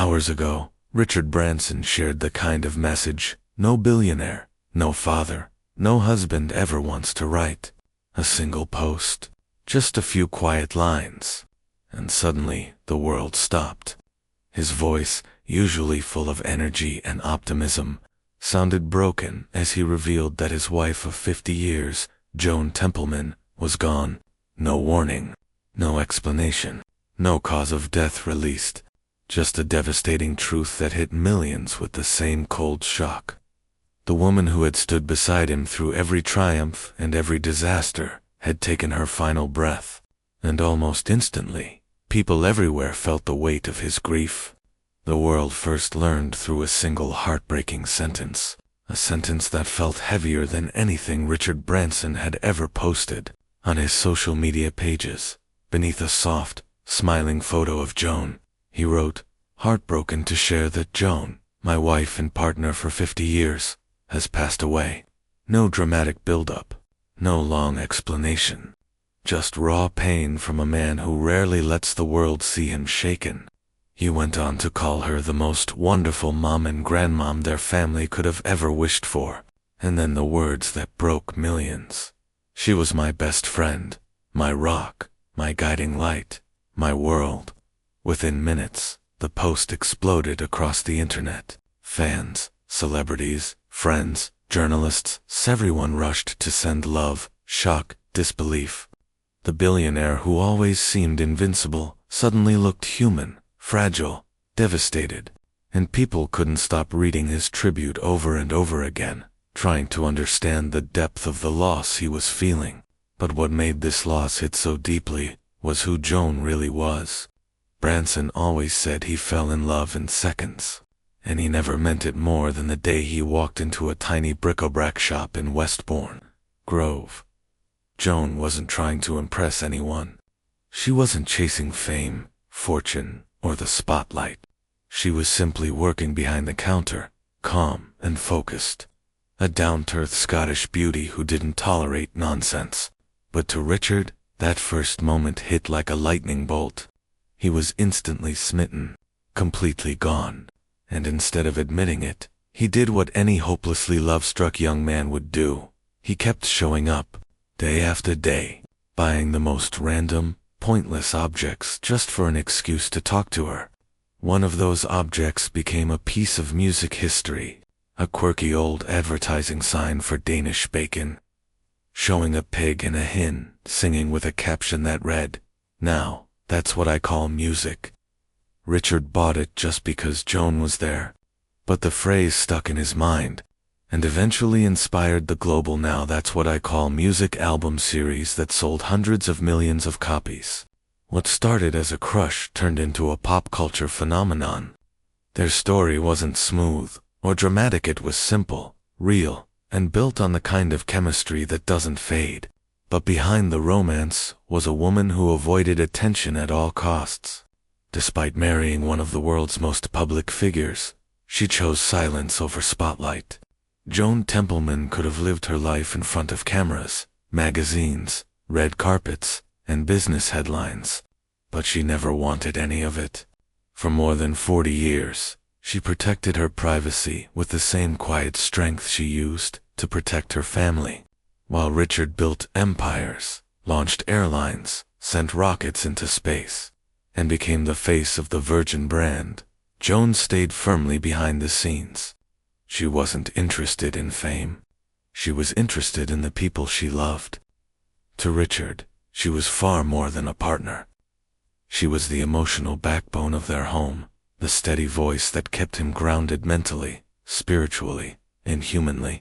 Hours ago, Richard Branson shared the kind of message no billionaire, no father, no husband ever wants to write. A single post, just a few quiet lines, and suddenly the world stopped. His voice, usually full of energy and optimism, sounded broken as he revealed that his wife of 50 years, Joan Templeman, was gone. No warning, no explanation, no cause of death released, just a devastating truth that hit millions with the same cold shock. The woman who had stood beside him through every triumph and every disaster had taken her final breath, and almost instantly, people everywhere felt the weight of his grief. The world first learned through a single heartbreaking sentence, a sentence that felt heavier than anything Richard Branson had ever posted on his social media pages. Beneath a soft, smiling photo of Joan, he wrote, "Heartbroken to share that Joan, my wife and partner for 50 years, has passed away." No dramatic build-up, no long explanation, just raw pain from a man who rarely lets the world see him shaken. He went on to call her the most wonderful mom and grandmom their family could have ever wished for, and then the words that broke millions. "She was my best friend, my rock, my guiding light, my world." Within minutes, the post exploded across the internet. Fans, celebrities, friends, journalists, everyone rushed to send love, shock, disbelief. The billionaire who always seemed invincible suddenly looked human, fragile, devastated, and people couldn't stop reading his tribute over and over again, trying to understand the depth of the loss he was feeling. But what made this loss hit so deeply was who Joan really was. Branson always said he fell in love in seconds, and he never meant it more than the day he walked into a tiny bric-a-brac shop in Westbourne Grove. Joan wasn't trying to impress anyone. She wasn't chasing fame, fortune, or the spotlight. She was simply working behind the counter, calm and focused. A down-to-earth Scottish beauty who didn't tolerate nonsense. But to Richard, that first moment hit like a lightning bolt. He was instantly smitten, completely gone, and instead of admitting it, he did what any hopelessly love-struck young man would do. He kept showing up, day after day, buying the most random, pointless objects just for an excuse to talk to her. One of those objects became a piece of music history, a quirky old advertising sign for Danish bacon, showing a pig and a hen singing with a caption that read, "Now, that's what I call music." Richard bought it just because Joan was there, but the phrase stuck in his mind, and eventually inspired the global "Now That's What I Call Music" album series that sold hundreds of millions of copies. What started as a crush turned into a pop culture phenomenon. Their story wasn't smooth or dramatic, it was simple, real, and built on the kind of chemistry that doesn't fade. But behind the romance was a woman who avoided attention at all costs. Despite marrying one of the world's most public figures, she chose silence over spotlight. Joan Templeman could have lived her life in front of cameras, magazines, red carpets, and business headlines, but she never wanted any of it. For more than 40 years, she protected her privacy with the same quiet strength she used to protect her family. While Richard built empires, launched airlines, sent rockets into space, and became the face of the Virgin brand, Joan stayed firmly behind the scenes. She wasn't interested in fame. She was interested in the people she loved. To Richard, she was far more than a partner. She was the emotional backbone of their home, the steady voice that kept him grounded mentally, spiritually, and humanly.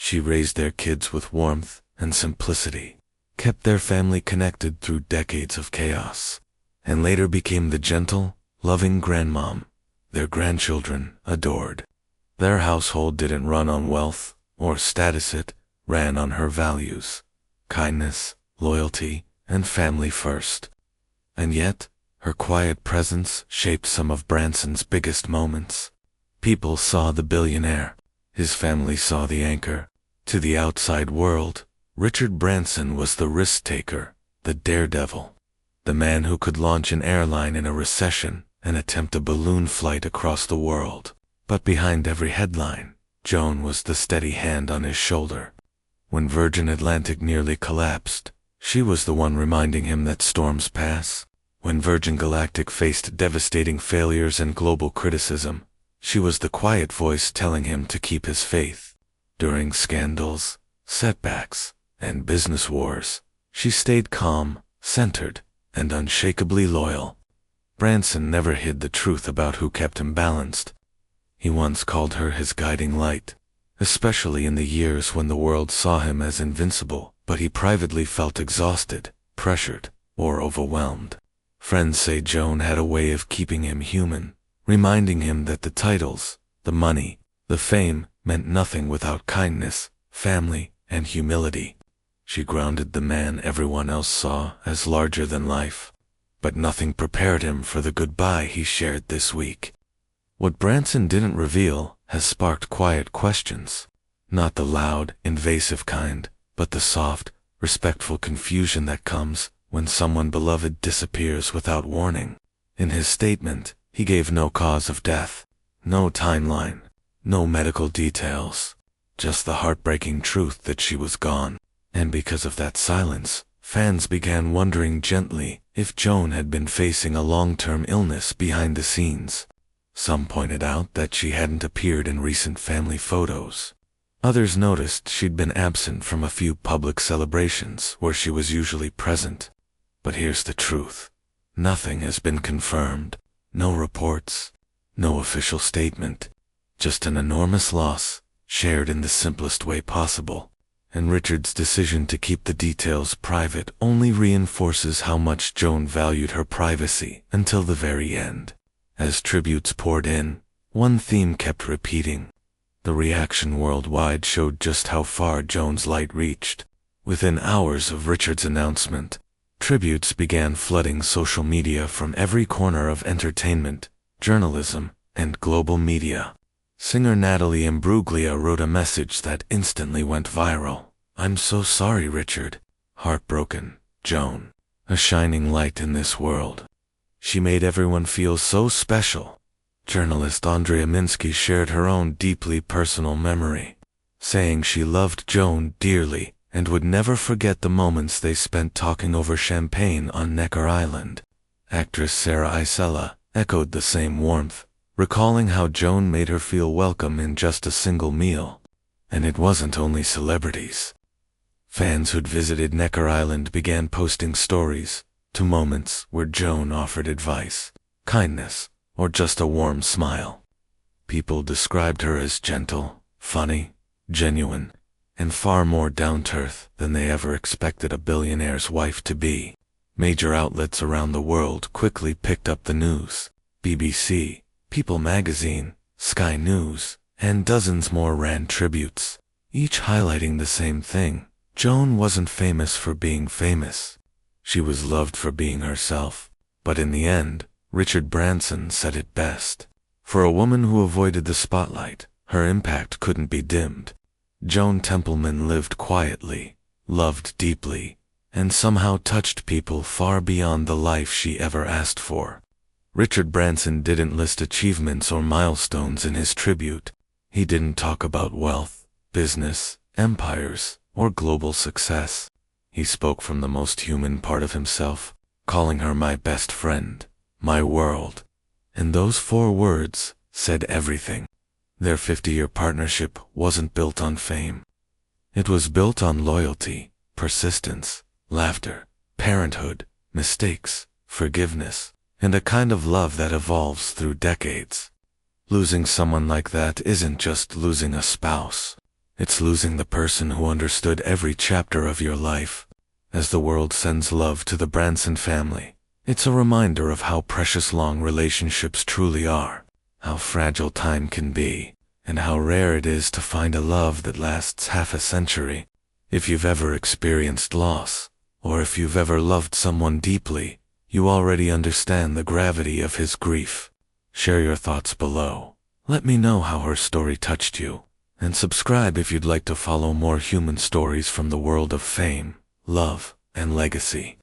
She raised their kids with warmth and simplicity, kept their family connected through decades of chaos, and later became the gentle, loving grandmom their grandchildren adored. Their household didn't run on wealth or status, it ran on her values: kindness, loyalty, and family first. And yet, her quiet presence shaped some of Branson's biggest moments. People saw the billionaire. His family saw the anchor. To the outside world, Richard Branson was the risk-taker, the daredevil, the man who could launch an airline in a recession and attempt a balloon flight across the world. But behind every headline, Joan was the steady hand on his shoulder. When Virgin Atlantic nearly collapsed, she was the one reminding him that storms pass. When Virgin Galactic faced devastating failures and global criticism, she was the quiet voice telling him to keep his faith. During scandals, setbacks, and business wars, she stayed calm, centered, and unshakably loyal. Branson never hid the truth about who kept him balanced. He once called her his guiding light, especially in the years when the world saw him as invincible, but he privately felt exhausted, pressured, or overwhelmed. Friends say Joan had a way of keeping him human, reminding him that the titles, the money, the fame meant nothing without kindness, family, and humility. She grounded the man everyone else saw as larger than life. But nothing prepared him for the goodbye he shared this week. What Branson didn't reveal has sparked quiet questions. Not the loud, invasive kind, but the soft, respectful confusion that comes when someone beloved disappears without warning. In his statement, he gave no cause of death, no timeline, no medical details, just the heartbreaking truth that she was gone. And because of that silence, fans began wondering gently if Joan had been facing a long-term illness behind the scenes. Some pointed out that she hadn't appeared in recent family photos. Others noticed she'd been absent from a few public celebrations where she was usually present. But here's the truth. Nothing has been confirmed. No reports. No official statement. Just an enormous loss, shared in the simplest way possible. And Richard's decision to keep the details private only reinforces how much Joan valued her privacy until the very end. As tributes poured in, one theme kept repeating. The reaction worldwide showed just how far Joan's light reached. Within hours of Richard's announcement, tributes began flooding social media from every corner of entertainment, journalism, and global media. Singer Natalie Imbruglia wrote a message that instantly went viral. "I'm so sorry, Richard. Heartbroken, Joan. A shining light in this world. She made everyone feel so special." Journalist Andrea Minsky shared her own deeply personal memory, saying she loved Joan dearly and would never forget the moments they spent talking over champagne on Necker Island. Actress Sarah Isela echoed the same warmth, recalling how Joan made her feel welcome in just a single meal. And it wasn't only celebrities. Fans who'd visited Necker Island began posting stories to moments where Joan offered advice, kindness, or just a warm smile. People described her as gentle, funny, genuine, and far more down-to-earth than they ever expected a billionaire's wife to be. Major outlets around the world quickly picked up the news. BBC, People magazine, Sky News, and dozens more ran tributes, each highlighting the same thing. Joan wasn't famous for being famous. She was loved for being herself. But in the end, Richard Branson said it best. For a woman who avoided the spotlight, her impact couldn't be dimmed. Joan Templeman lived quietly, loved deeply, and somehow touched people far beyond the life she ever asked for. Richard Branson didn't list achievements or milestones in his tribute. He didn't talk about wealth, business, empires, or global success. He spoke from the most human part of himself, calling her my best friend, my world. And those 4 words said everything. Their 50-year partnership wasn't built on fame. It was built on loyalty, persistence, laughter, parenthood, mistakes, forgiveness, and a kind of love that evolves through decades. Losing someone like that isn't just losing a spouse. It's losing the person who understood every chapter of your life. As the world sends love to the Branson family, it's a reminder of how precious long relationships truly are, how fragile time can be, and how rare it is to find a love that lasts half a century. If you've ever experienced loss, or if you've ever loved someone deeply, you already understand the gravity of his grief. Share your thoughts below. Let me know how her story touched you. And subscribe if you'd like to follow more human stories from the world of fame, love, and legacy.